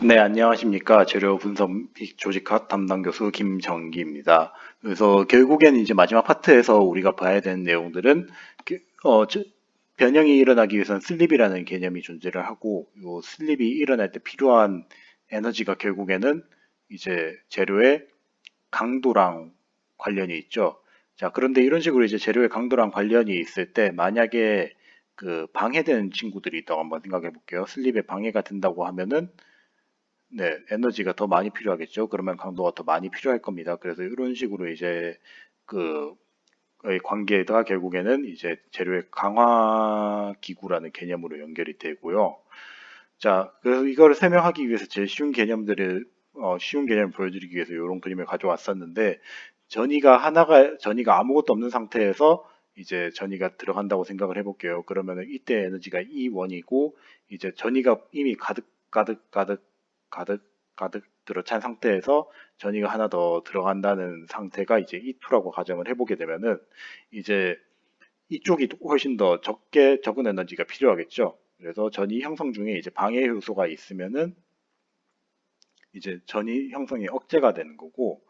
네, 안녕하십니까. 재료 분석 및 조직학 담당 교수 김정기입니다. 그래서 결국에는 이제 마지막 파트에서 우리가 봐야 되는 내용들은 그- 어, 저- 변형이 일어나기 위해서는 슬립이라는 개념이 존재를 하고, 요 슬립이 일어날 때 필요한 에너지가 결국에는 이제 재료의 강도랑 관련이 있죠. 자, 그런데 이런 식으로 이제 재료의 강도랑 관련이 있을 때 만약에 그 방해되는 친구들이 있다고 한번 생각해 볼게요. 슬립에 방해가 된다고 하면은 네, 에너지가 더 많이 필요하겠죠. 그러면 강도가 더 많이 필요할 겁니다. 그래서 이런 식으로 이제 그 의 관계가 결국에는 이제 재료의 강화 기구라는 개념으로 연결이 되고요. 자, 그래서 이거를 설명하기 위해서 제일 쉬운 개념을 보여드리기 위해서 이런 그림을 가져왔었는데 전이가 아무것도 없는 상태에서 이제 전이가 들어간다고 생각을 해볼게요. 그러면은 이때 에너지가 E1이고 이제 전이가 이미 가득 가득 들어찬 상태에서 전이가 하나 더 들어간다는 상태가 이제 E2라고 가정을 해보게 되면은 이제 이쪽이 훨씬 더 적은 에너지가 필요하겠죠. 그래서 전이 형성 중에 이제 방해 요소가 있으면은 이제 전이 형성이 억제가 되는 거고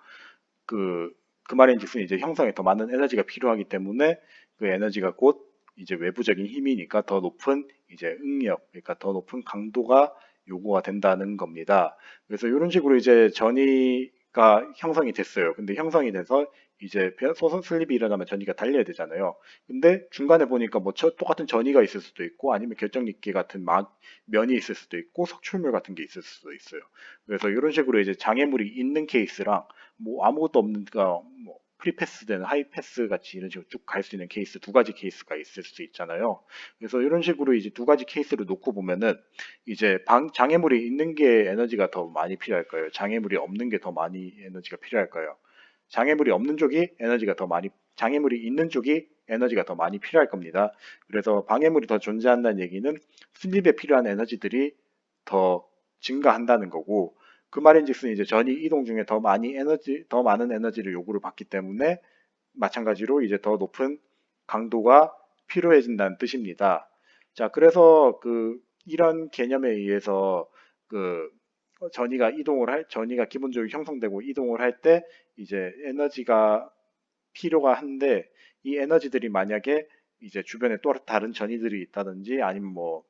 그 말인즉슨 이제 형성에 더 많은 에너지가 필요하기 때문에 그 에너지가 곧 이제 외부적인 힘이니까 더 높은 이제 응력, 그러니까 더 높은 강도가 요구가 된다는 겁니다. 그래서 이런 식으로 이제 전이가 형성이 됐어요. 근데 형성이 돼서 이제 소선 슬립이 일어나면 전이가 달려야 되잖아요. 근데 중간에 보니까 뭐 똑같은 전이가 있을 수도 있고 아니면 결정리기 같은 면이 있을 수도 있고 석출물 같은 게 있을 수도 있어요. 그래서 이런 식으로 이제 장애물이 있는 케이스랑 뭐 아무것도 없는 그러니까 뭐 프리패스된 하이패스 같이 이런 식으로 쭉 갈 수 있는 케이스 두 가지 케이스가 있을 수 있잖아요. 그래서 이런 식으로 이제 두 가지 케이스를 놓고 보면은 이제 장애물이 있는 게 에너지가 더 많이 필요할까요? 장애물이 없는 게 더 많이 에너지가 필요할까요? 장애물이 없는 쪽이 에너지가 더 많이 장애물이 있는 쪽이 에너지가 더 많이 필요할 겁니다. 그래서 방해물이 더 존재한다는 얘기는 슬립에 필요한 에너지들이 더 증가한다는 거고 그 말인즉슨 이제 전이 이동 중에 더 많은 에너지를 요구를 받기 때문에 마찬가지로 이제 더 높은 강도가 필요해진다는 뜻입니다. 자, 그래서 이런 개념에 의해서 그 전이가 기본적으로 형성되고 이동을 할 때 이제 에너지가 필요가 한데 이 에너지들이 만약에 이제 주변에 또 다른 전이들이 있다든지 아니면 뭐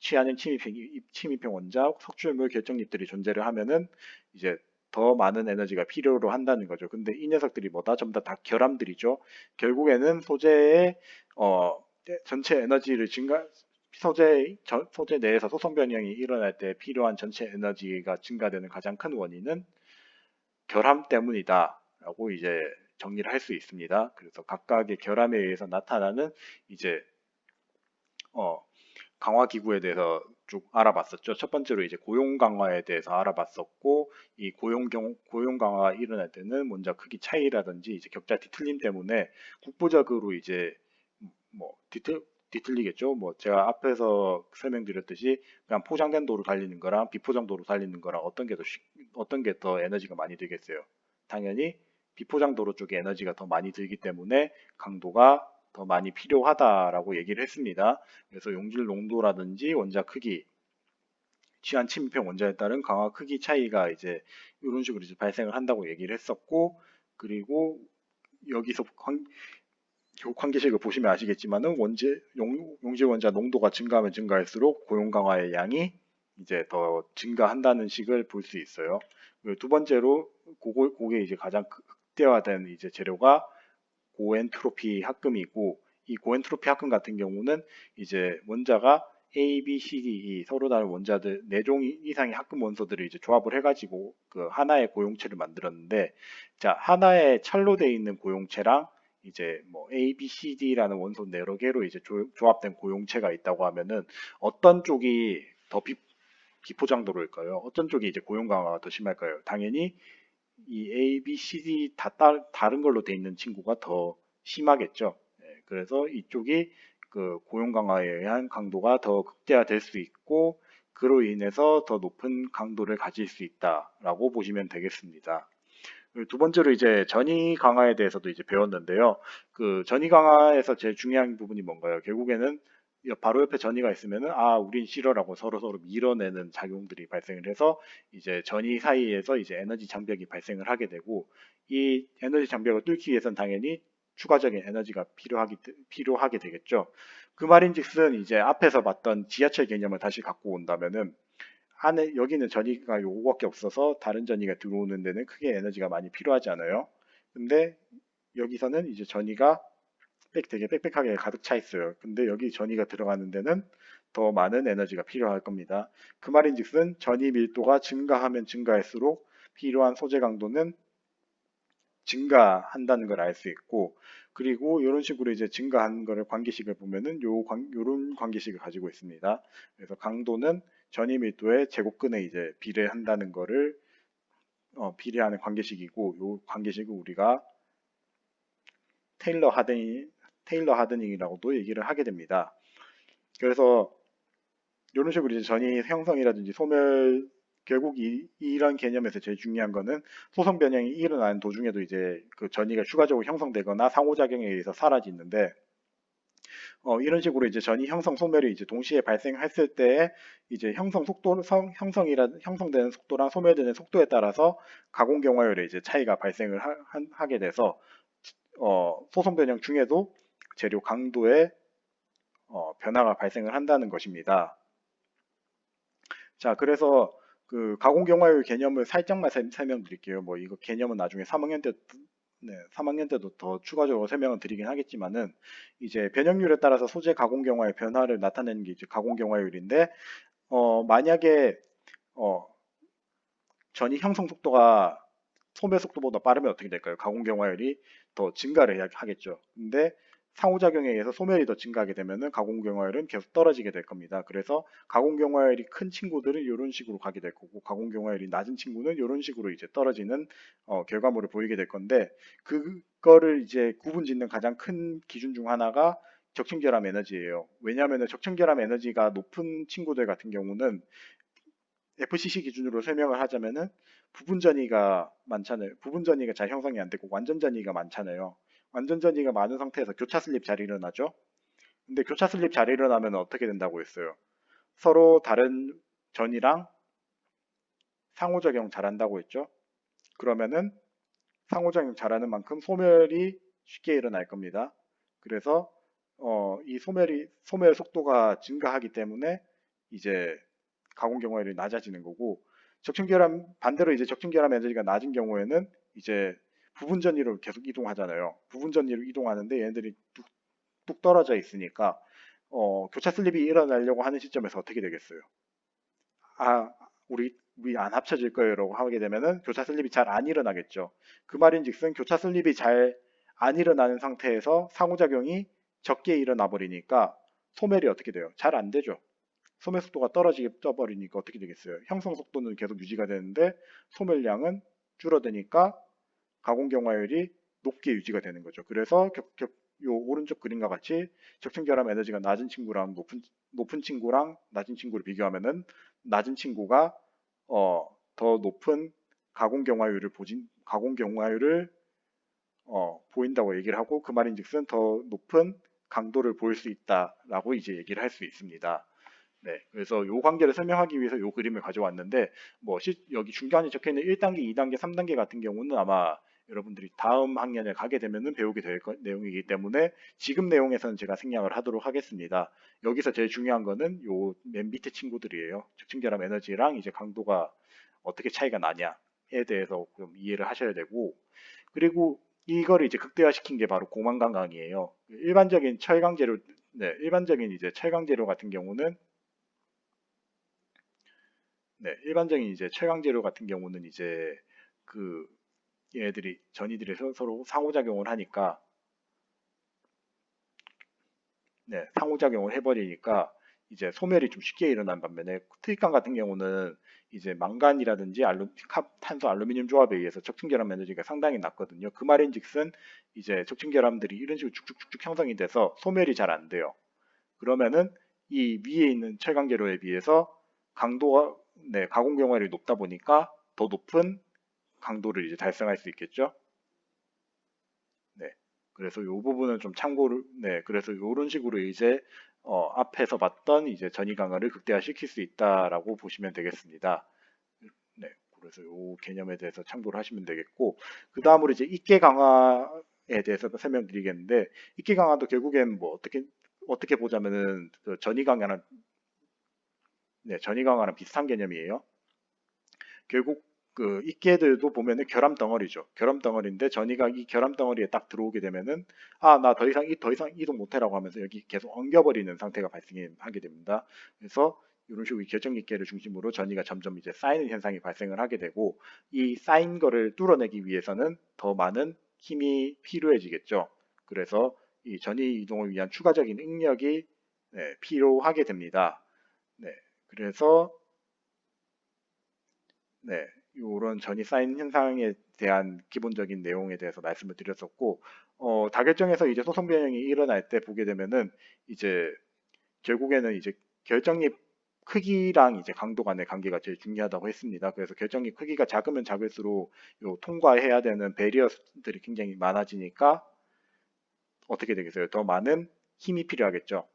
취하는 침입형 원자, 석출물 결정립들이 존재를 하면은 이제 더 많은 에너지가 필요로 한다는 거죠. 근데 이 녀석들이 뭐다? 전부 다 결함들이죠. 결국에는 소재의 어, 전체 에너지를 소재 내에서 소성 변형이 일어날 때 필요한 전체 에너지가 증가되는 가장 큰 원인은 결함 때문이다라고 이제 정리를 할 수 있습니다. 그래서 각각의 결함에 의해서 나타나는 이제 어, 강화 기구에 대해서 쭉 알아봤었죠. 첫 번째로 이제 고용 강화에 대해서 알아봤었고, 이 고용 강화가 일어날 때는 원자 크기 차이라든지 이제 격자 뒤틀림 때문에 국부적으로 이제 뭐 뒤틀리겠죠. 뭐 제가 앞에서 설명드렸듯이 그냥 포장된 도로 달리는 거랑 비포장 도로 달리는 거랑 어떤 게 더 에너지가 많이 들겠어요. 당연히 비포장 도로 쪽에 에너지가 더 많이 들기 때문에 강도가 더 많이 필요하다라고 얘기를 했습니다. 그래서 용질 농도라든지 원자 크기, 취한 침입형 원자에 따른 강화 크기 차이가 이제 이런 식으로 이제 발생을 한다고 얘기를 했었고, 그리고 여기서 관계식을 보시면 아시겠지만은 용질 원자 농도가 증가하면 증가할수록 고용 강화의 양이 이제 더 증가한다는 식을 볼 수 있어요. 그리고 두 번째로 그게 이제 가장 극대화된 이제 재료가 고엔트로피 합금이고 이 고엔트로피 합금 같은 경우는 이제 원자가 A, B, C, D, E 서로 다른 원자들 4종 이상의 합금 원소들을 이제 조합을 해가지고 그 하나의 고용체를 만들었는데 자 하나의 찰로 되어 있는 고용체랑 이제 뭐 A, B, C, D라는 원소 여러 개로 이제 조합된 고용체가 있다고 하면은 어떤 쪽이 더 비포장도로일까요? 어떤 쪽이 이제 고용 강화가 더 심할까요? 당연히 이 A, B, C, D 다 다른 걸로 돼 있는 친구가 더 심하겠죠. 예, 그래서 이쪽이 그 고용 강화에 의한 강도가 더 극대화될 수 있고 그로 인해서 더 높은 강도를 가질 수 있다라고 보시면 되겠습니다. 그리고 두 번째로 이제 전위 강화에 대해서도 이제 배웠는데요. 그 전위 강화에서 제일 중요한 부분이 뭔가요? 결국에는 바로 옆에 전이가 있으면은 아 우린 싫어라고 서로 밀어내는 작용들이 발생을 해서 이제 전이 사이에서 이제 에너지 장벽이 발생을 하게 되고 이 에너지 장벽을 뚫기 위해선 당연히 추가적인 에너지가 필요하게 되겠죠. 그 말인즉슨 이제 앞에서 봤던 지하철 개념을 다시 갖고 온다면은 안에 여기는 전이가 요거밖에 없어서 다른 전이가 들어오는 데는 크게 에너지가 많이 필요하지 않아요. 근데 여기서는 이제 전이가 되게 빽빽하게 가득 차 있어요. 근데 여기 전이가 들어가는 데는 더 많은 에너지가 필요할 겁니다. 그 말인즉슨 전이 밀도가 증가하면 증가할수록 필요한 소재 강도는 증가한다는 걸 알 수 있고, 그리고 이런 식으로 이제 증가한 거를 관계식을 보면은 요런 관계식을 가지고 있습니다. 그래서 강도는 전이 밀도의 제곱근에 이제 비례한다는 거를 비례하는 관계식이고, 요 관계식을 우리가 테일러 하드닝이라고도 얘기를 하게 됩니다. 그래서 이런 식으로 이제 전이 형성이라든지 소멸 결국 이런 개념에서 제일 중요한 거는 소성 변형이 일어나는 도중에도 이제 그 전이가 추가적으로 형성되거나 상호작용에 의해서 사라지는데 이런 식으로 이제 전이 형성 소멸이 이제 동시에 발생했을 때 이제 형성되는 속도랑 소멸되는 속도에 따라서 가공 경화율에 이제 차이가 발생을 하게 돼서 소성 변형 중에도 재료 강도에 변화가 발생을 한다는 것입니다. 자, 그래서 그 가공 경화율 개념을 살짝만 설명드릴게요. 뭐 이거 개념은 나중에 3학년 때도 더 추가적으로 설명을 드리긴 하겠지만은 이제 변형률에 따라서 소재 가공 경화의 변화를 나타내는 게 이제 가공 경화율인데 만약에 어, 전이 형성 속도가 소멸 속도보다 빠르면 어떻게 될까요? 가공 경화율이 더 증가를 하겠죠. 근데 상호작용에 의해서 소멸이 더 증가하게 되면은 가공 경화율은 계속 떨어지게 될 겁니다. 그래서 가공 경화율이 큰 친구들은 이런 식으로 가게 될 거고 가공 경화율이 낮은 친구는 이런 식으로 이제 떨어지는 결과물을 보이게 될 건데 그거를 이제 구분짓는 가장 큰 기준 중 하나가 적층결합 에너지예요. 왜냐하면 적층결합 에너지가 높은 친구들 같은 경우는 FCC 기준으로 설명을 하자면은 부분 전이가 많잖아요. 부분 전이가 잘 형성이 안 되고 완전 전이가 많잖아요. 완전 전이가 많은 상태에서 교차 슬립 잘 일어나죠. 근데 교차 슬립 잘 일어나면 어떻게 된다고 했어요? 서로 다른 전이랑 상호작용 잘한다고 했죠. 그러면은 상호작용 잘하는 만큼 소멸이 쉽게 일어날 겁니다. 그래서 이 소멸 속도가 증가하기 때문에 이제 가공 경화율이 낮아지는 거고 반대로 이제 적층결합 에너지가 낮은 경우에는 이제 부분 전이로 계속 이동하잖아요. 부분 전이로 이동하는데 얘네들이 뚝 떨어져 있으니까 교차 슬립이 일어나려고 하는 시점에서 어떻게 되겠어요? 아, 우리 안 합쳐질 거예요라고 하게 되면은 교차 슬립이 잘 안 일어나겠죠. 그 말인즉슨 교차 슬립이 잘 안 일어나는 상태에서 상호작용이 적게 일어나 버리니까 소멸이 어떻게 돼요? 잘 안 되죠. 소멸 속도가 떨어지게 떠버리니까 어떻게 되겠어요? 형성 속도는 계속 유지가 되는데 소멸량은 줄어드니까 가공 경화율이 높게 유지가 되는 거죠. 그래서 요 오른쪽 그림과 같이 적층결합 에너지가 낮은 친구랑 높은 친구랑 낮은 친구를 비교하면은 낮은 친구가 더 높은 가공 경화율을 보인다고 얘기를 하고 그 말인즉슨 더 높은 강도를 보일 수 있다라고 이제 얘기를 할 수 있습니다. 네, 그래서 요 관계를 설명하기 위해서 요 그림을 가져왔는데 여기 중간에 적혀 있는 1단계, 2단계, 3단계 같은 경우는 아마 여러분들이 다음 학년에 가게 되면은 배우게 될 내용이기 때문에 지금 내용에서는 제가 생략을 하도록 하겠습니다. 여기서 제일 중요한 거는 요 맨 밑에 친구들이에요. 적층결합 에너지랑 이제 강도가 어떻게 차이가 나냐에 대해서 좀 이해를 하셔야 되고 그리고 이거를 이제 극대화시킨 게 바로 고만강강이에요. 일반적인 이제 철강 재료 같은 경우는 일반적인 이제 철강 재료 같은 경우는 이제 그 얘네들이 전이들이 서로 상호작용을 하니까 상호작용을 해버리니까 이제 소멸이 좀 쉽게 일어난 반면에 트리칸 같은 경우는 이제 망간이라든지 탄소 알루미늄 조합에 의해서 적층결합 에너지가 상당히 낮거든요. 그 말인즉슨 이제 적층결합들이 이런 식으로 쭉쭉쭉쭉 형성이 돼서 소멸이 잘 안 돼요. 그러면은 이 위에 있는 철강 재료에 비해서 강도가 가공 경화율이 높다 보니까 더 높은 강도를 이제 달성할 수 있겠죠. 네. 그래서 이 부분은 좀 참고를, 그래서 이런 식으로 이제 앞에서 봤던 이제 전이 강화를 극대화시킬 수 있다라고 보시면 되겠습니다. 네, 그래서 이 개념에 대해서 참고를 하시면 되겠고, 그 다음으로 이제 입계 강화에 대해서 설명드리겠는데, 입계 강화도 결국엔 뭐 어떻게 보자면은 그 전이 강화랑 네, 전이 강화랑 비슷한 개념이에요. 결국 그 입계들도 보면은 결함 덩어리죠. 결함 덩어리인데 전이가 이 결함 덩어리에 딱 들어오게 되면은 나 더 이상 이동 못해라고 하면서 여기 계속 엉겨버리는 상태가 발생하게 됩니다. 그래서 이런 식으로 결정 입계를 중심으로 전이가 점점 이제 쌓이는 현상이 발생을 하게 되고 이 쌓인 거를 뚫어내기 위해서는 더 많은 힘이 필요해지겠죠. 그래서 이 전이 이동을 위한 추가적인 응력이 필요하게 됩니다. 네, 그래서 네, 이런 전이 쌓인 현상에 대한 기본적인 내용에 대해서 말씀을 드렸었고, 다결정에서 이제 소송 변형이 일어날 때 보게 되면은 이제 결국에는 이제 결정립 크기랑 이제 강도 간의 관계가 제일 중요하다고 했습니다. 그래서 결정립 크기가 작으면 작을수록 요 통과해야 되는 배리어들이 굉장히 많아지니까 어떻게 되겠어요? 더 많은 힘이 필요하겠죠.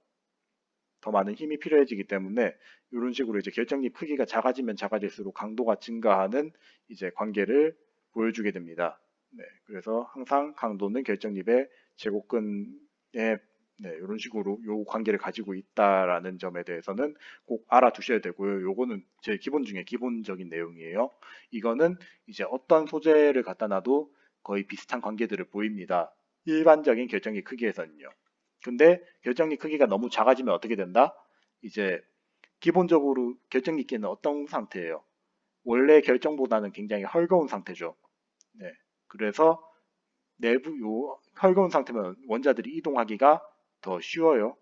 더 많은 힘이 필요해지기 때문에 이런 식으로 이제 결정립 크기가 작아지면 작아질수록 강도가 증가하는 이제 관계를 보여주게 됩니다. 네, 그래서 항상 강도는 결정립의 제곱근에 이런 식으로 요 관계를 가지고 있다라는 점에 대해서는 꼭 알아두셔야 되고요. 요거는 제일 기본 중에 기본적인 내용이에요. 이거는 이제 어떤 소재를 갖다 놔도 거의 비슷한 관계들을 보입니다. 일반적인 결정립 크기에서는요. 근데 결정립 크기가 너무 작아지면 어떻게 된다? 이제 기본적으로 결정립 기는 어떤 상태예요? 원래 결정보다는 굉장히 헐거운 상태죠. 네. 그래서 내부 요 헐거운 상태면 원자들이 이동하기가 더 쉬워요.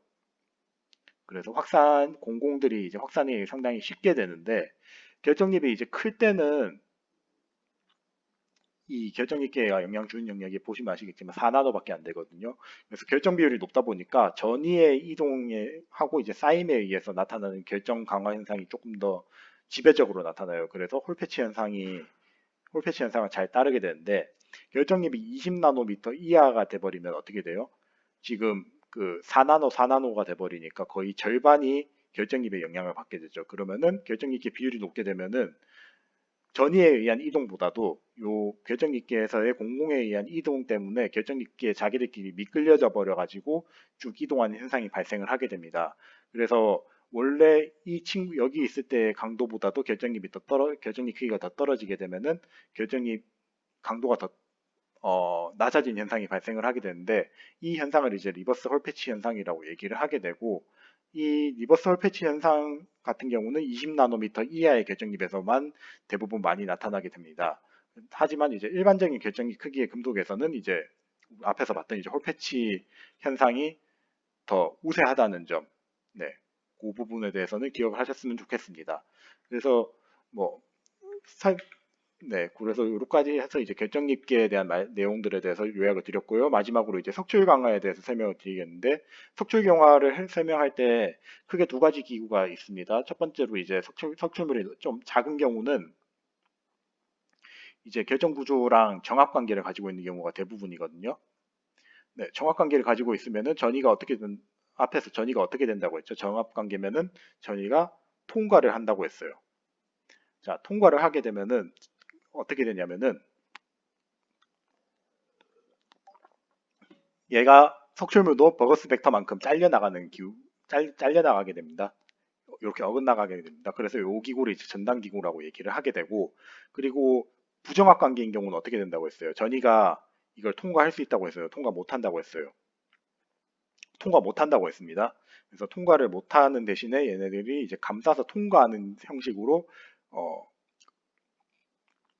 그래서 공공들이 이제 확산이 상당히 쉽게 되는데 결정립이 이제 클 때는 이 결정입계가 영향 주는 영역이 보시면 아시겠지만 4나노밖에 안 되거든요. 그래서 결정 비율이 높다 보니까 전위의 이동에 하고 이제 쌓임에 의해서 나타나는 결정 강화 현상이 조금 더 지배적으로 나타나요. 그래서 홀패치 현상을 잘 따르게 되는데 결정립이 20나노미터 이하가 돼버리면 어떻게 돼요? 지금 그 4나노가 돼버리니까 거의 절반이 결정립의 영향을 받게 되죠. 그러면은 결정립계 비율이 높게 되면은 전위에 의한 이동보다도 요 결정립계에서의 공공에 의한 이동 때문에 결정립계 자기들끼리 미끌려져 버려 가지고 쭉 이동하는 현상이 발생을 하게 됩니다. 그래서 원래 이 친구 여기 있을 때 강도보다도 결정립 크기가 더 떨어지게 되면은 결정립 강도가 더 낮아진 현상이 발생을 하게 되는데 이 현상을 이제 리버스 홀패치 현상이라고 얘기를 하게 되고 이 리버스 홀패치 현상 같은 경우는 20나노미터 이하의 결정립에서만 대부분 많이 나타나게 됩니다. 하지만 이제 일반적인 결정립 크기의 금속에서는 이제 앞에서 봤던 이제 홀패치 현상이 더 우세하다는 점, 네, 그 부분에 대해서는 기억을 하셨으면 좋겠습니다. 그래서 뭐 네, 그래서 요까지 해서 이제 결정립계에 대한 내용들에 대해서 요약을 드렸고요. 마지막으로 이제 석출 강화에 대해서 설명을 드리겠는데, 석출 강화를 설명할 때 크게 두 가지 기구가 있습니다. 첫 번째로 이제 석출물이 좀 작은 경우는 이제 결정 구조랑 정합 관계를 가지고 있는 경우가 대부분이거든요. 네, 정합 관계를 가지고 있으면은 앞에서 전이가 어떻게 된다고 했죠? 정합 관계면은 전이가 통과를 한다고 했어요. 자, 통과를 하게 되면은 어떻게 되냐면은 얘가 석출물도 버거스 벡터만큼 잘려나가게 됩니다. 이렇게 어긋나가게 됩니다. 그래서 이 기구를 이제 전단 기구라고 얘기를 하게 되고, 그리고 부정합 관계인 경우는 어떻게 된다고 했어요? 전이가 이걸 통과할 수 있다고 했어요. 통과 못한다고 했어요. 통과 못한다고 했습니다. 그래서 통과를 못하는 대신에 얘네들이 이제 감싸서 통과하는 형식으로 어,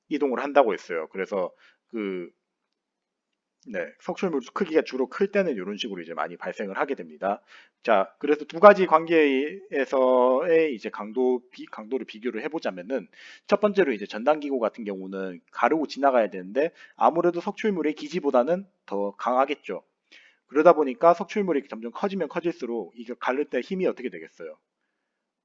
이동을 한다고 했어요. 그래서 그 네, 석출물 크기가 주로 클 때는 이런 식으로 이제 많이 발생을 하게 됩니다. 자, 그래서 두 가지 관계에서의 이제 강도를 비교를 해보자면은 첫 번째로 이제 전단기구 같은 경우는 가르고 지나가야 되는데 아무래도 석출물의 기지보다는 더 강하겠죠. 그러다 보니까 석출물이 점점 커지면 커질수록 이게 가를 때 힘이 어떻게 되겠어요?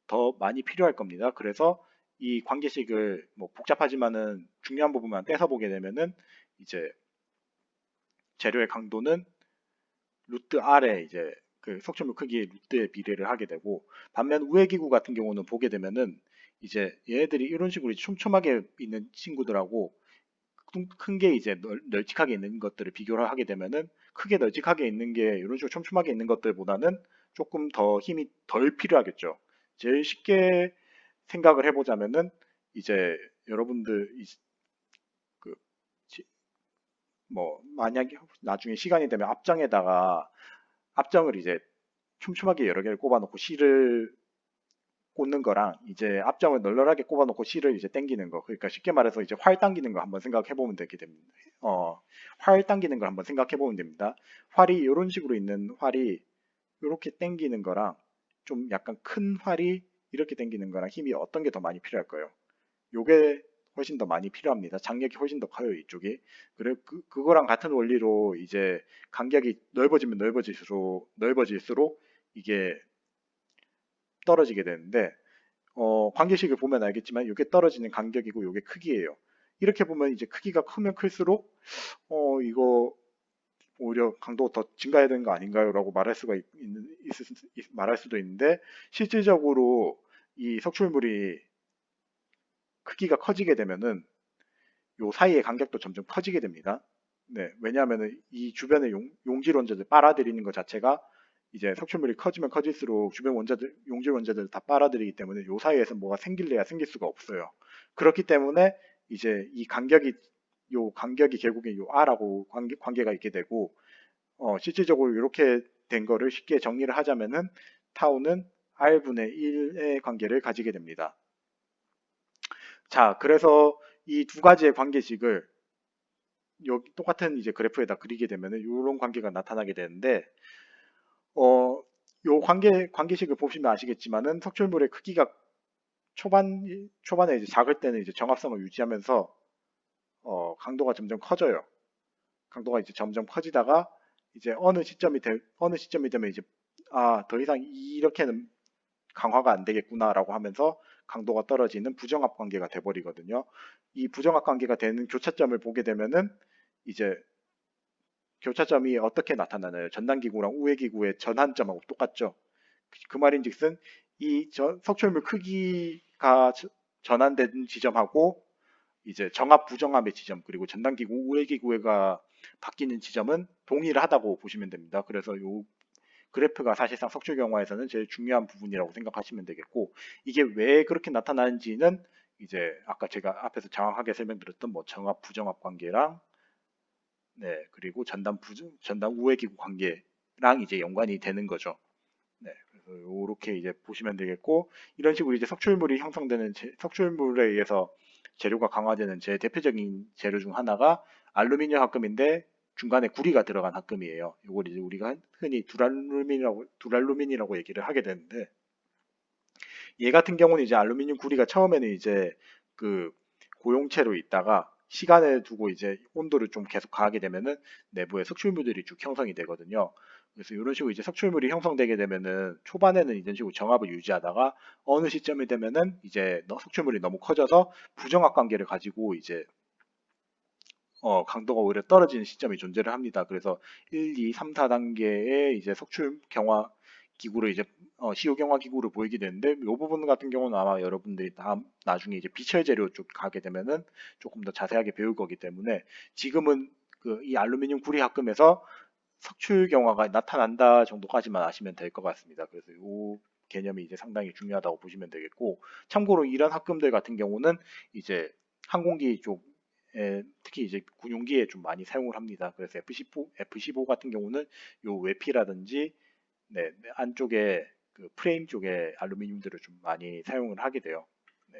더 많이 필요할 겁니다. 그래서 이 관계식을 뭐 복잡하지만은 중요한 부분만 떼서 보게 되면은 이제 재료의 강도는 루트 R에 이제 그 석출물 크기의 루트에 비례를 하게 되고, 반면 우회기구 같은 경우는 보게 되면은 이제 얘네들이 이런 식으로 촘촘하게 있는 친구들하고 큰 게 이제 널찍하게 있는 것들을 비교를 하게 되면은, 크게 널찍하게 있는 게 이런 식으로 촘촘하게 있는 것들보다는 조금 더 힘이 덜 필요하겠죠. 제일 쉽게 생각을 해보자면은 이제 여러분들 그 뭐 만약에 나중에 시간이 되면 앞정을 이제 촘촘하게 여러 개를 꼽아놓고 실을 꽂는 거랑, 이제 앞점을 널널하게 꼽아놓고 실을 이제 당기는 거. 그러니까 쉽게 말해서 이제 활 당기는 거 한번 생각해 보면 되게 됩니다. 활 당기는 걸 한번 생각해 보면 됩니다. 활이 이런 식으로 있는 활이 이렇게 당기는 거랑, 좀 약간 큰 활이 이렇게 당기는 거랑 힘이 어떤 게 더 많이 필요할까요? 요게 훨씬 더 많이 필요합니다. 장력이 훨씬 더 커요, 이쪽이. 그래, 그거랑 같은 원리로 이제 간격이 넓어지면 넓어질수록 이게 떨어지게 되는데, 관계식을 보면 알겠지만 이게 떨어지는 간격이고 이게 크기예요. 이렇게 보면 이제 크기가 크면 클수록 이거 오히려 강도가 더 증가해야 되는 거 아닌가요? 라고 말할 수도 있는데, 실질적으로 이 석출물이 크기가 커지게 되면은 요 사이의 간격도 점점 커지게 됩니다. 네, 왜냐하면 이 주변의 용질 원자들 빨아들이는 것 자체가 이제 석출물이 커지면 커질수록 주변 용질 원자들 다 빨아들이기 때문에 요 사이에서 뭐가 생길래야 생길 수가 없어요. 그렇기 때문에 이제 요 간격이 결국에 요 R하고 관계가 있게 되고, 실질적으로 이렇게 된 거를 쉽게 정리를 하자면은 타우는 R분의 1의 관계를 가지게 됩니다. 자, 그래서 이 두 가지의 관계식을 여기 똑같은 이제 그래프에다 그리게 되면은 이런 관계가 나타나게 되는데, 요 관계식을 보시면 아시겠지만은 석출물의 크기가 초반에 이제 작을 때는 이제 정합성을 유지하면서 강도가 점점 커져요. 강도가 이제 점점 커지다가 이제 어느 시점이 되면 이제 더 이상 이렇게는 강화가 안 되겠구나라고 하면서 강도가 떨어지는 부정합 관계가 돼버리거든요. 이 부정합 관계가 되는 교차점을 보게 되면은 이제 교차점이 어떻게 나타나나요? 전단기구랑 우회기구의 전환점하고 똑같죠. 그 말인즉슨 이 석출물 크기가 전환된 지점하고 이제 정합 부정합의 지점, 그리고 전단기구 우회기구가 바뀌는 지점은 동일하다고 보시면 됩니다. 그래서 요 그래프가 사실상 석출 경화에서는 제일 중요한 부분이라고 생각하시면 되겠고, 이게 왜 그렇게 나타나는지는 이제 아까 제가 앞에서 정확하게 설명드렸던 뭐 정합 부정합 관계랑, 네, 그리고 전단 우회기구 관계랑 이제 연관이 되는 거죠. 네, 그래서 이렇게 이제 보시면 되겠고, 이런 식으로 이제 석출물에 의해서 재료가 강화되는 제 대표적인 재료 중 하나가 알루미늄 합금인데 중간에 구리가 들어간 합금이에요. 이걸 이제 우리가 흔히 두랄루민이라고 얘기를 하게 되는데, 얘 같은 경우는 이제 알루미늄 구리가 처음에는 이제 그 고용체로 있다가 시간을 두고 이제 온도를 좀 계속 가하게 되면은 내부에 석출물들이 쭉 형성이 되거든요. 그래서 이런 식으로 이제 석출물이 형성되게 되면은 초반에는 이런 식으로 정압을 유지하다가 어느 시점이 되면은 이제 석출물이 너무 커져서 부정압 관계를 가지고 이제 강도가 오히려 떨어지는 시점이 존재를 합니다. 그래서 1, 2, 3, 4단계의 이제 석출 경화 기구를 이제 시효 경화 기구를 보이게 되는데, 이 부분 같은 경우는 아마 여러분들이 나중에 이제 비철 재료 쪽 가게 되면은 조금 더 자세하게 배울 거기 때문에, 지금은 이 알루미늄 구리 합금에서 석출 경화가 나타난다 정도까지만 아시면 될 것 같습니다. 그래서 이 개념이 이제 상당히 중요하다고 보시면 되겠고, 참고로 이런 합금들 같은 경우는 이제 항공기 쪽에 특히 이제 군용기에 좀 많이 사용을 합니다. 그래서 F-15 같은 경우는 요 외피라든지, 네, 안쪽에 그 프레임 쪽에 알루미늄들을 좀 많이 사용을 하게 돼요. 네,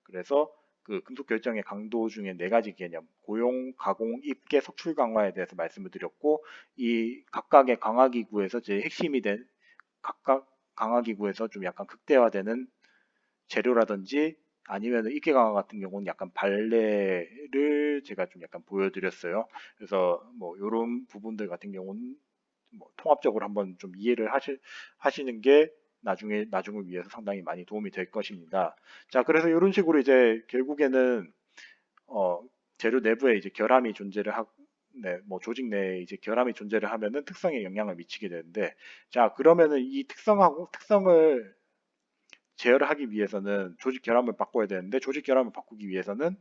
그래서 그 금속 결정의 강도 중에 네 가지 개념, 고용, 가공, 입계, 석출 강화에 대해서 말씀을 드렸고, 이 각각의 강화기구에서 제 핵심이 된 각각 강화기구에서 좀 약간 극대화되는 재료라든지, 아니면 입계 강화 같은 경우는 약간 발레를 제가 좀 약간 보여드렸어요. 그래서 뭐 이런 부분들 같은 경우는 뭐 통합적으로 한번 좀 이해를 하시는 게 나중을 위해서 상당히 많이 도움이 될 것입니다. 자, 그래서 이런 식으로 이제 결국에는 어, 재료 내부에 이제 결함이 존재를 네, 뭐 조직 내에 이제 결함이 존재를 하면은 특성에 영향을 미치게 되는데, 자, 그러면은 이 특성을 제어를 하기 위해서는 조직 결함을 바꿔야 되는데, 조직 결함을 바꾸기 위해서는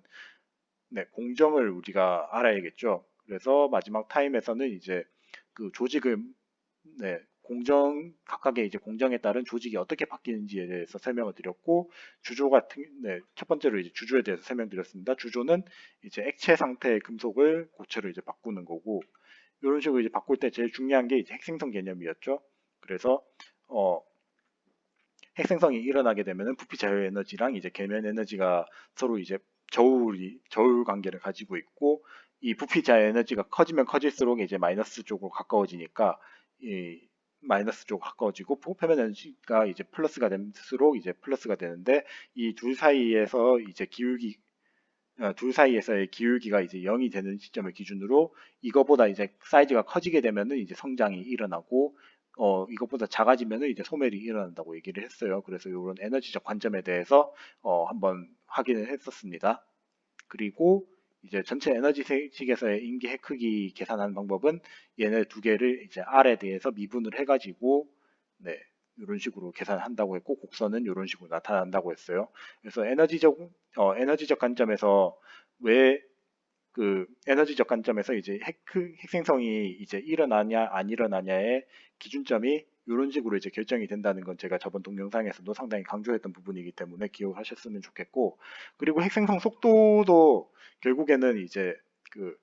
네, 공정을 우리가 알아야겠죠. 그래서 마지막 타임에서는 이제 그 조직을 네, 각각의 이제 공정에 따른 조직이 어떻게 바뀌는지에 대해서 설명을 드렸고, 네, 첫 번째로 이제 주조에 대해서 설명드렸습니다. 주조는 이제 액체 상태의 금속을 고체로 이제 바꾸는 거고, 이런 식으로 이제 바꿀 때 제일 중요한 게 이제 핵생성 개념이었죠. 그래서 어, 핵생성이 일어나게 되면은 부피 자유 에너지랑 이제 계면 에너지가 서로 이제 저울 관계를 가지고 있고, 이 부피 자유 에너지가 커지면 커질수록 이제 마이너스 쪽으로 가까워지니까 이 마이너스 쪽으로 가까워지고, 표면 에너지가 이제 플러스가 될수록 이제 플러스가 되는데, 이 둘 사이에서의 기울기가 이제 0이 되는 시점을 기준으로 이거보다 이제 사이즈가 커지게 되면은 이제 성장이 일어나고, 이것보다 작아지면은 이제 소멸이 일어난다고 얘기를 했어요. 그래서 이런 에너지적 관점에 대해서 한번 확인을 했었습니다. 그리고 이제 전체 에너지식에서의 인기 핵 크기 계산하는 방법은 얘네 두 개를 이제 R에 대해서 미분을 해가지고 네, 이런 식으로 계산한다고 했고, 곡선은 이런 식으로 나타난다고 했어요. 그래서 에너지적 관점에서 왜 에너지적 관점에서 이제 핵생성이 이제 일어나냐 안 일어나냐의 기준점이 이런 식으로 이제 결정이 된다는 건 제가 저번 동영상에서도 상당히 강조했던 부분이기 때문에 기억하셨으면 좋겠고, 그리고 핵생성 속도도 결국에는 이제 그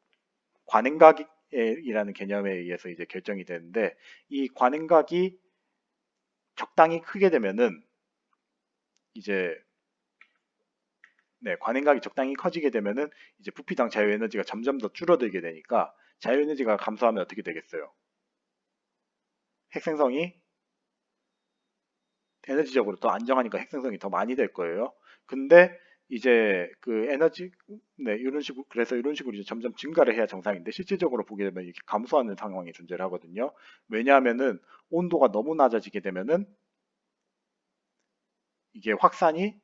관행각이라는 개념에 의해서 이제 결정이 되는데, 이 관행각이 적당히 크게 되면은 이제 네, 관행각이 적당히 커지게 되면은 이제 부피당 자유 에너지가 점점 더 줄어들게 되니까, 자유 에너지가 감소하면 어떻게 되겠어요? 핵생성이 에너지적으로 더 안정하니까 핵생성이 더 많이 될 거예요. 근데 이제 네, 그래서 이런 식으로 이제 점점 증가를 해야 정상인데, 실질적으로 보게 되면 이렇게 감소하는 상황이 존재를 하거든요. 왜냐하면은 온도가 너무 낮아지게 되면은 이게 확산이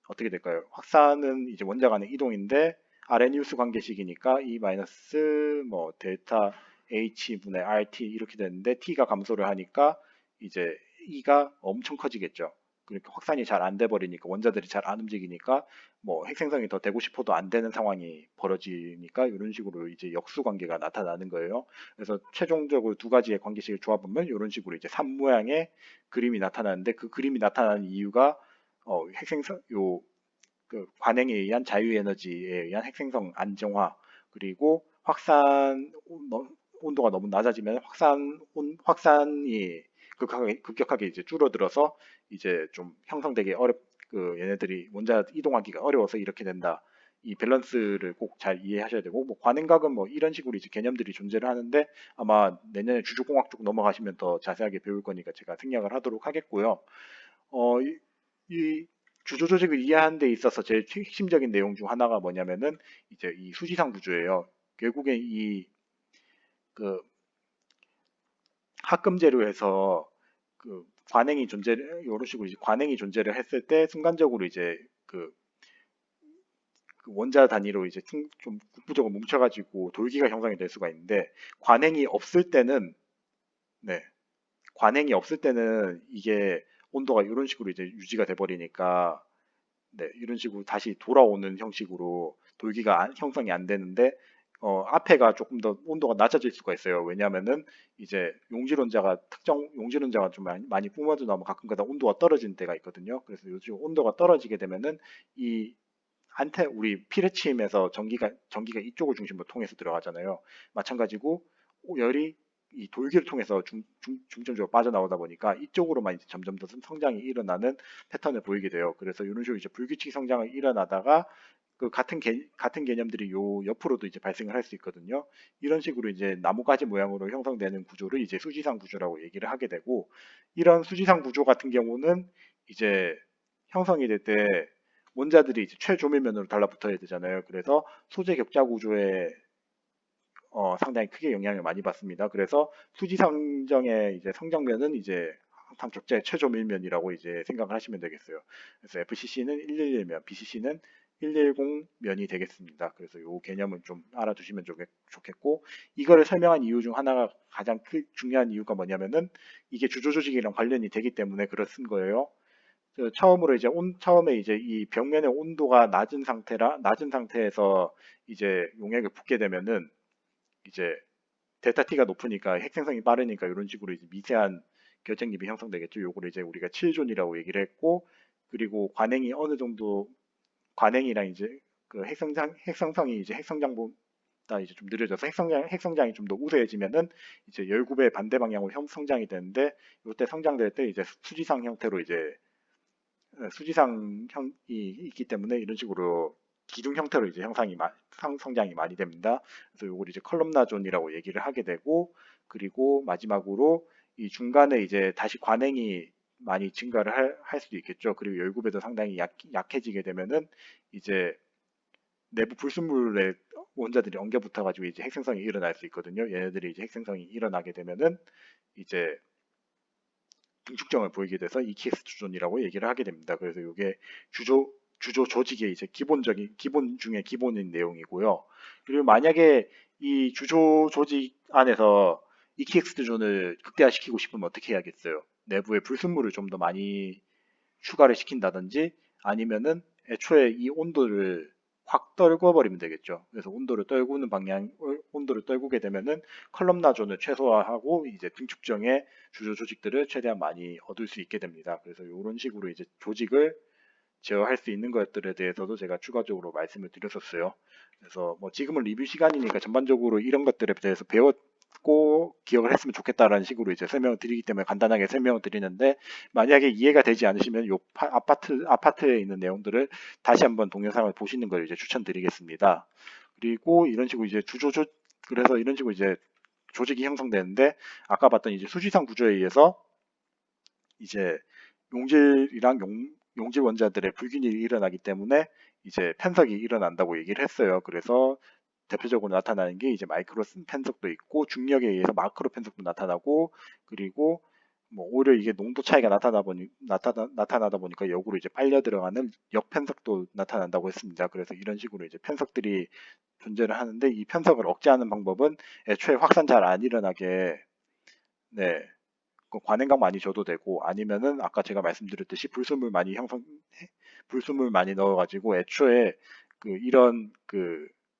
어떻게 될까요? 확산은 이제 원자 간의 이동인데, 아레니우스 관계식이니까 E 마이너스 뭐 델타 H 분의 RT 이렇게 되는데, T가 감소를 하니까 이제 E가 엄청 커지겠죠. 그러니까 확산이 잘 안 돼 버리니까, 원자들이 잘 안 움직이니까 뭐 핵생성이 더 되고 싶어도 안 되는 상황이 벌어지니까, 이런 식으로 이제 역수 관계가 나타나는 거예요. 그래서 최종적으로 두 가지의 관계식을 조합하면 이런 식으로 이제 산 모양의 그림이 나타나는데, 그 그림이 나타나는 이유가 핵생성 관행에 의한 자유에너지에 의한 핵생성 안정화, 그리고 온도가 너무 낮아지면 확산이 급격하게 이제 줄어들어서 이제 좀 형성되기 얘네들이 원자 이동하기가 어려워서 이렇게 된다. 이 밸런스를 꼭 잘 이해하셔야 되고, 뭐 관행각은 뭐 이런 식으로 이제 개념들이 존재를 하는데, 아마 내년에 주주공학 쪽 넘어가시면 더 자세하게 배울 거니까 제가 생략을 하도록 하겠고요. 이 주조 조직을 이해하는 데 있어서 제일 핵심적인 내용 중 하나가 뭐냐면은 이제 이 수지상 구조예요. 결국에 그 합금제로 해서 이런 식으로 이제 관행이 존재를 했을 때 순간적으로 이제 그 원자 단위로 이제 좀 국부적으로 뭉쳐가지고 돌기가 형성이 될 수가 있는데, 관행이 없을 때는 네, 관행이 없을 때는 이게 온도가 이런 식으로 이제 유지가 돼 버리니까 네, 이런 식으로 다시 돌아오는 형식으로 돌기가 형성이 안 되는데, 앞에가 조금 더 온도가 낮아질 수가 있어요. 왜냐하면은 이제 용질원자가 좀 많이 뿜어져 나오면 가끔가다 온도가 떨어지는 때가 있거든요. 그래서 요즘 온도가 떨어지게 되면은 이 우리 피레침에서 전기가 이쪽을 중심으로 통해서 들어가잖아요. 마찬가지고 열이 이 돌기를 통해서 중점적으로 빠져나오다 보니까 이쪽으로만 이제 점점 더 성장이 일어나는 패턴을 보이게 돼요. 그래서 이런 식으로 이제 불규칙 성장을 일어나다가 같은 개념들이 요 옆으로도 이제 발생을 할 수 있거든요. 이런 식으로 이제 나무가지 모양으로 형성되는 구조를 이제 수지상 구조라고 얘기를 하게 되고, 이런 수지상 구조 같은 경우는 이제 형성이 될 때 원자들이 이제 최조밀면으로 달라붙어야 되잖아요. 그래서 소재 격자 구조에 상당히 크게 영향을 많이 받습니다. 그래서 수지상정의 이제 성장면은 이제 항상 격자의 최조밀면이라고 이제 생각을 하시면 되겠어요. 그래서 FCC는 111면, BCC는 110면이 되겠습니다. 그래서 이 개념은 좀 알아두시면 좋겠고, 이거를 설명한 이유 중 하나가 가장 중요한 이유가 뭐냐면은 이게 주조조직이랑 관련이 되기 때문에 그렇은 거예요. 처음에 이제 이 벽면의 온도가 낮은 상태에서 이제 용액을 붓게 되면은 이제 델타 T가 높으니까 핵생성이 빠르니까 이런 식으로 이제 미세한 결정립이 형성되겠죠. 요거를 이제 우리가 7존이라고 얘기를 했고, 그리고 관행이 어느 정도 관행이랑 이제 그 핵성장이 이제 핵성장보다 이제 좀 느려져서 핵성장이 좀 더 우세해지면은 이제 19배 반대 방향으로 성장이 되는데, 이때 성장될 때 이제 수지상 형태로 이제 수지상형이 있기 때문에 이런 식으로 기둥 형태로 이제 성장이 많이 됩니다. 그래서 이걸 이제 컬럼나존이라고 얘기를 하게 되고, 그리고 마지막으로 이 중간에 이제 다시 관행이 많이 증가를 할 수도 있겠죠. 그리고 열굽에도 상당히 약해지게 되면은 이제 내부 불순물의 원자들이 엉겨 붙어가지고 이제 핵생성이 일어날 수 있거든요. 얘네들이 이제 핵생성이 일어나게 되면은 이제 등축정을 보이게 돼서 EKS 주존이라고 얘기를 하게 됩니다. 그래서 이게 주조 조직의 이제 기본 중에 기본인 내용이고요. 그리고 만약에 이 주조 조직 안에서 EKX 존을 극대화시키고 싶으면 어떻게 해야겠어요? 내부에 불순물을 좀 더 많이 추가를 시킨다든지 아니면은 애초에 이 온도를 확 떨궈 버리면 되겠죠. 그래서 온도를 떨구게 되면은 컬럼나존을 최소화하고 이제 등축정의 주요 조직들을 최대한 많이 얻을 수 있게 됩니다. 그래서 이런 식으로 이제 조직을 제어할 수 있는 것들에 대해서도 제가 추가적으로 말씀을 드렸었어요. 그래서 뭐 지금은 리뷰 시간이니까 전반적으로 이런 것들에 대해서 배웠고 기억을 했으면 좋겠다라는 식으로 이제 설명을 드리기 때문에 간단하게 설명을 드리는데, 만약에 이해가 되지 않으시면 요 아파트에 있는 내용들을 다시 한번 동영상을 보시는 걸 이제 추천드리겠습니다. 그리고 이런 식으로 이제 그래서 이런 식으로 이제 조직이 형성되는데, 아까 봤던 이제 수지상 구조에 의해서 이제 용질이랑 용질 원자들의 불균형이 일어나기 때문에 이제 편석이 일어난다고 얘기를 했어요. 그래서 대표적으로 나타나는 게 이제 마이크로 편석도 있고, 중력에 의해서 마크로 편석도 나타나고, 그리고 뭐 오히려 이게 농도 차이가 나타나다 보니까 역으로 이제 빨려 들어가는 역편석도 나타난다고 했습니다. 그래서 이런 식으로 이제 편석들이 존재를 하는데, 이 편석을 억제하는 방법은 애초에 확산 잘 안 일어나게, 네, 그 관행각 많이 줘도 되고, 아니면은 아까 제가 말씀드렸듯이 불순물 많이 넣어가지고 애초에 이런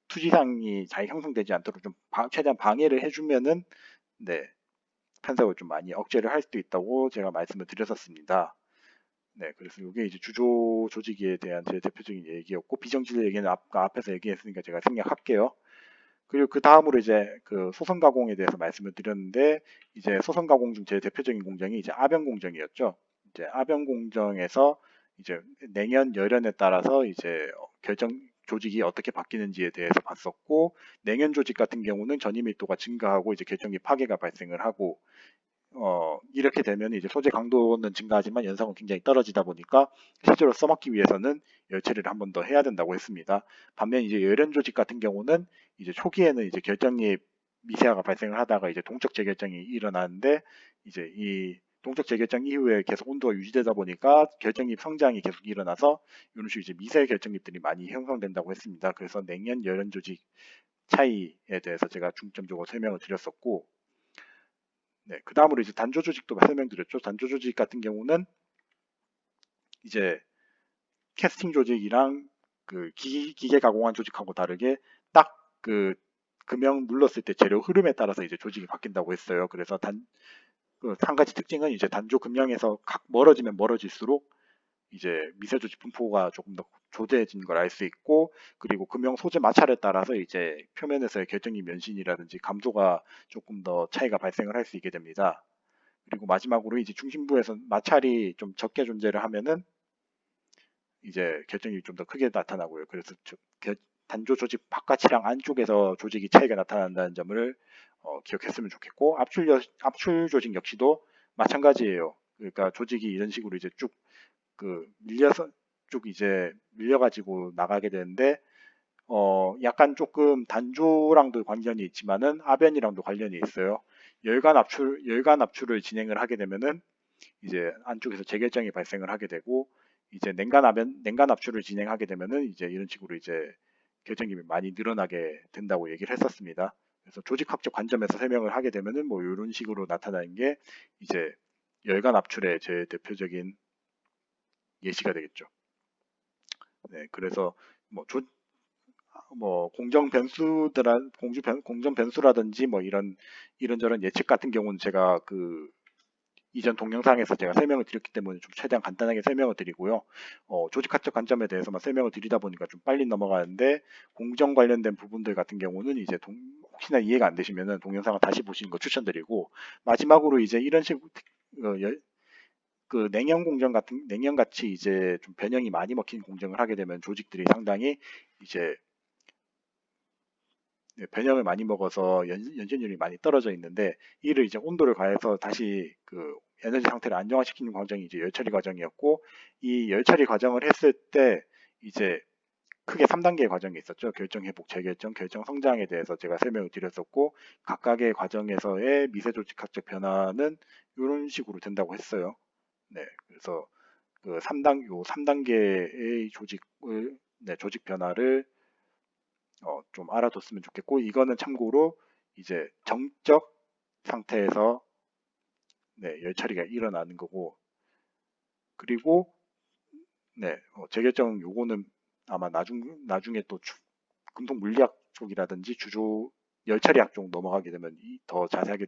투지상이 잘 형성되지 않도록 좀 최대한 방해를 해주면은, 네, 편성을 좀 많이 억제를 할 수도 있다고 제가 말씀을 드렸었습니다. 네, 그래서 이게 이제 주조 조직에 대한 제 대표적인 얘기였고, 비정질 얘기는 아까 앞에서 얘기했으니까 제가 생략할게요. 그리고 그 다음으로 이제 그 소선 가공에 대해서 말씀을 드렸는데, 이제 소선 가공 중 제일 대표적인 공정이 이제 아변 공정이었죠. 이제 아변 공정에서 이제 냉연, 열연에 따라서 이제 조직이 어떻게 바뀌는지에 대해서 봤었고, 냉연 조직 같은 경우는 전이 밀도가 증가하고 이제 결정이 파괴가 발생을 하고, 이렇게 되면 이제 소재 강도는 증가하지만 연성은 굉장히 떨어지다 보니까 실제로 써먹기 위해서는 열처리를 한 번 더 해야 된다고 했습니다. 반면 이제 열연 조직 같은 경우는 이제 초기에는 이제 결정이 미세화가 발생을 하다가 이제 동적 재결정이 일어나는데, 이제 이 동적 재결정 이후에 계속 온도가 유지되다 보니까 결정립 성장이 계속 일어나서 이런 식으로 이제 미세 결정립들이 많이 형성된다고 했습니다. 그래서 냉연, 열연 조직 차이에 대해서 제가 중점적으로 설명을 드렸었고, 네, 그 다음으로 이제 단조 조직도 설명드렸죠. 단조 조직 같은 경우는 이제 캐스팅 조직이랑 기계 가공한 조직하고 다르게 딱 금형 눌렀을 때 재료 흐름에 따라서 이제 조직이 바뀐다고 했어요. 그래서 한 가지 특징은 이제 단조 금형에서 멀어지면 멀어질수록 이제 미세조직 분포가 조금 더 조대해진 걸 알 수 있고, 그리고 금형 소재 마찰에 따라서 이제 표면에서의 결정이 면신이라든지 감도가 조금 더 차이가 발생을 할 수 있게 됩니다. 그리고 마지막으로 이제 중심부에서 마찰이 좀 적게 존재를 하면은 이제 결정이 좀 더 크게 나타나고요. 그래서 단조 조직 바깥이랑 안쪽에서 조직이 차이가 나타난다는 점을 기억했으면 좋겠고, 압출 조직 역시도 마찬가지예요. 그러니까 조직이 이런 식으로 이제 쭉 밀려서 쭉 이제 밀려가지고 나가게 되는데, 약간 조금 단조랑도 관련이 있지만은 아변이랑도 관련이 있어요. 열간 압출을 진행을 하게 되면은 이제 안쪽에서 재결정이 발생을 하게 되고, 이제 냉간 압출을 진행하게 되면은 이제 이런 식으로 이제 결정입이 많이 늘어나게 된다고 얘기를 했었습니다. 그래서 조직학적 관점에서 설명을 하게 되면은 뭐 이런 식으로 나타나는 게 이제 열간 압출의 제 대표적인 예시가 되겠죠. 네, 그래서 뭐, 뭐 공정 변수라든지 뭐 이런저런 예측 같은 경우는 제가 그 이전 동영상에서 제가 설명을 드렸기 때문에 좀 최대한 간단하게 설명을 드리고요. 조직학적 관점에 대해서만 설명을 드리다 보니까 좀 빨리 넘어가는데 공정 관련된 부분들 같은 경우는 이제 혹시나 이해가 안 되시면은 동영상을 다시 보시는 거 추천드리고 마지막으로 이제 이런 식으로 그 냉형 같이 이제 좀 변형이 많이 먹힌 공정을 하게 되면 조직들이 상당히 이제 변형을 많이 먹어서 연신율이 많이 떨어져 있는데 이를 이제 온도를 가해서 다시 그 에너지 상태를 안정화시키는 과정이 이제 열처리 과정이었고 이 열처리 과정을 했을 때 이제 크게 3단계의 과정이 있었죠. 결정, 회복, 재결정, 결정, 성장에 대해서 제가 설명을 드렸었고 각각의 과정에서의 미세조직학적 변화는 이런 식으로 된다고 했어요. 네, 그래서 그 3단계의 조직 변화를 좀 알아뒀으면 좋겠고 이거는 참고로 이제 정적 상태에서 네, 열처리가 일어나는 거고 그리고 네, 재결정 요거는 아마 나중에 또 금속 물리학 쪽이라든지 열처리학 쪽 넘어가게 되면 더 자세하게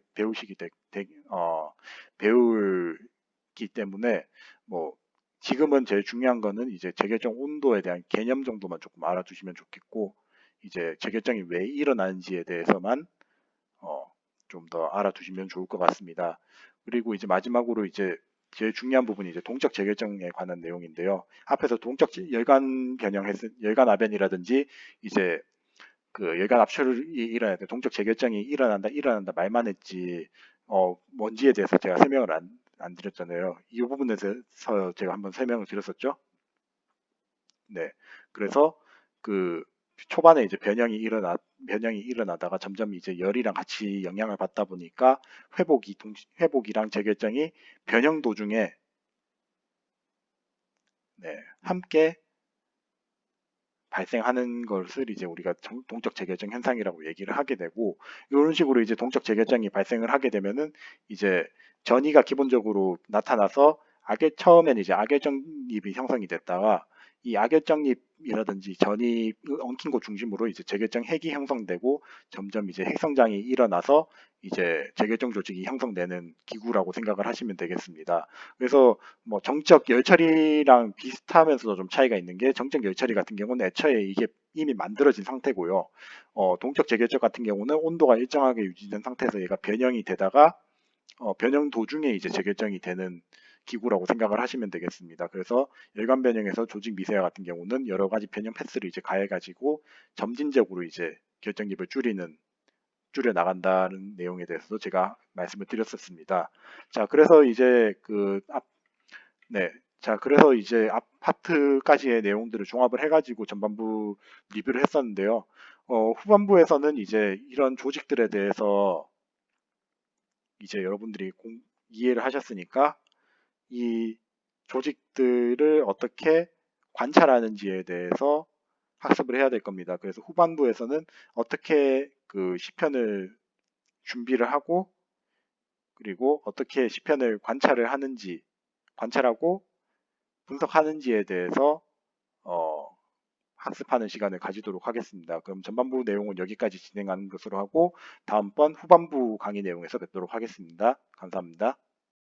배울기 때문에 뭐 지금은 제일 중요한 거는 이제 재결정 온도에 대한 개념 정도만 조금 알아두시면 좋겠고 이제 재결정이 왜 일어나는지에 대해서만 좀 더 알아두시면 좋을 것 같습니다. 그리고 이제 마지막으로 이제 제일 중요한 부분이 이제 동적 재결정에 관한 내용인데요. 앞에서 열간 아변이라든지 이제 그 열간 압출이 일어날 때 동적 재결정이 일어난다 말만 했지 뭔지에 대해서 제가 설명을 안 드렸잖아요. 이 부분에 대해서 제가 한번 설명을 드렸었죠. 네. 그래서 그 초반에 이제 변형이 일어나다가 점점 이제 열이랑 같이 영향을 받다 보니까 회복이랑 재결정이 변형 도중에 네, 함께 발생하는 것을 이제 우리가 동적 재결정 현상이라고 얘기를 하게 되고 이런 식으로 이제 동적 재결정이 발생을 하게 되면은 이제 전이가 기본적으로 나타나서 처음에는 이제 악열정립이 형성이 됐다가 이 악열정립이라든지 전이 엉킨 곳 중심으로 이제 재결정 핵이 형성되고 점점 이제 핵성장이 일어나서 이제 재결정 조직이 형성되는 기구라고 생각을 하시면 되겠습니다. 그래서 뭐 정적 열처리랑 비슷하면서도 좀 차이가 있는 게 정적 열처리 같은 경우는 애초에 이게 이미 만들어진 상태고요. 동적 재결정 같은 경우는 온도가 일정하게 유지된 상태에서 얘가 변형이 되다가 변형 도중에 이제 재결정이 되는 기구라고 생각을 하시면 되겠습니다. 그래서 열간 변형에서 조직 미세화 같은 경우는 여러 가지 변형 패스를 이제 가해가지고 점진적으로 이제 결정립을 줄여 나간다는 내용에 대해서도 제가 말씀을 드렸었습니다. 자, 그래서 이제 네. 자, 그래서 이제 앞 파트까지의 내용들을 종합을 해가지고 전반부 리뷰를 했었는데요. 후반부에서는 이제 이런 조직들에 대해서 이제 여러분들이 이해를 하셨으니까 이 조직들을 어떻게 관찰하는지에 대해서 학습을 해야 될 겁니다. 그래서 후반부에서는 어떻게 그 시편을 준비를 하고 그리고 어떻게 시편을 관찰하고 분석하는지에 대해서 어, 학습하는 시간을 가지도록 하겠습니다. 그럼 전반부 내용은 여기까지 진행하는 것으로 하고 다음번 후반부 강의 내용에서 뵙도록 하겠습니다. 감사합니다.